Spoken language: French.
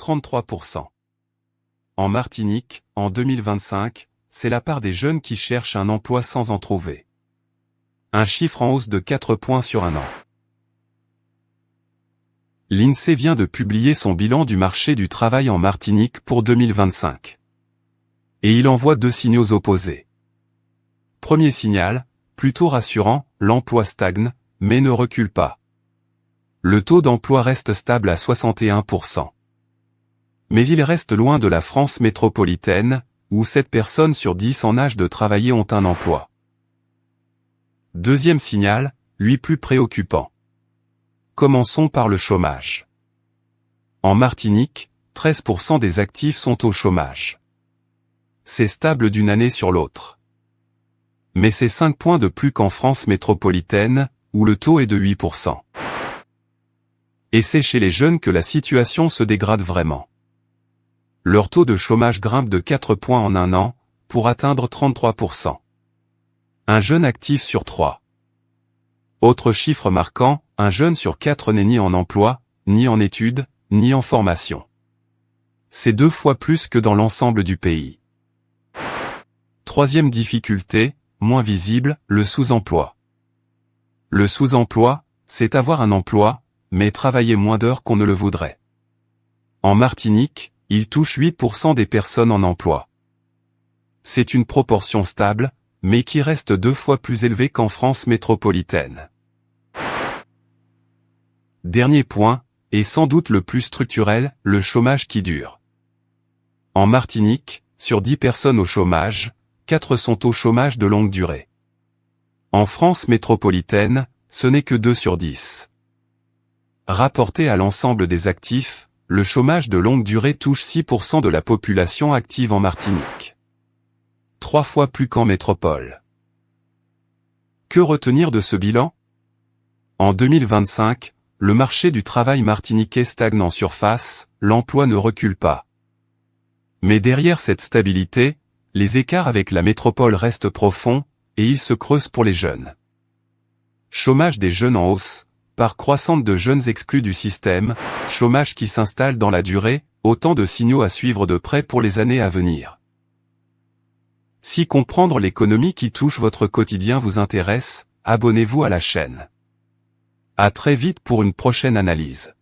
33%. En Martinique, en 2025, c'est la part des jeunes qui cherchent un emploi sans en trouver. Un chiffre en hausse de 4 points sur un an. L'INSEE vient de publier son bilan du marché du travail en Martinique pour 2025. Et il envoie deux signaux opposés. Premier signal, plutôt rassurant, l'emploi stagne, mais ne recule pas. Le taux d'emploi reste stable à 61%. Mais il reste loin de la France métropolitaine, où 7 personnes sur 10 en âge de travailler ont un emploi. Deuxième signal, lui plus préoccupant. Commençons par le chômage. En Martinique, 13% des actifs sont au chômage. C'est stable d'une année sur l'autre. Mais c'est 5 points de plus qu'en France métropolitaine, où le taux est de 8%. Et c'est chez les jeunes que la situation se dégrade vraiment. Leur taux de chômage grimpe de 4 points en un an, pour atteindre 33%. Un jeune actif sur 3. Autre chiffre marquant, un jeune sur 4 n'est ni en emploi, ni en études, ni en formation. C'est 2 fois plus que dans l'ensemble du pays. Troisième difficulté, moins visible, le sous-emploi. Le sous-emploi, c'est avoir un emploi, mais travailler moins d'heures qu'on ne le voudrait. En Martinique, il touche 8% des personnes en emploi. C'est une proportion stable, mais qui reste 2 fois plus élevée qu'en France métropolitaine. Dernier point, et sans doute le plus structurel, le chômage qui dure. En Martinique, sur 10 personnes au chômage, 4 sont au chômage de longue durée. En France métropolitaine, ce n'est que 2 sur 10. Rapporté à l'ensemble des actifs, le chômage de longue durée touche 6% de la population active en Martinique. 3 fois plus qu'en métropole. Que retenir de ce bilan? En 2025, le marché du travail martiniquais stagne en surface, l'emploi ne recule pas. Mais derrière cette stabilité, les écarts avec la métropole restent profonds, et ils se creusent pour les jeunes. Chômage des jeunes en hausse, part croissante de jeunes exclus du système, chômage qui s'installe dans la durée, autant de signaux à suivre de près pour les années à venir. Si comprendre l'économie qui touche votre quotidien vous intéresse, abonnez-vous à la chaîne. À très vite pour une prochaine analyse.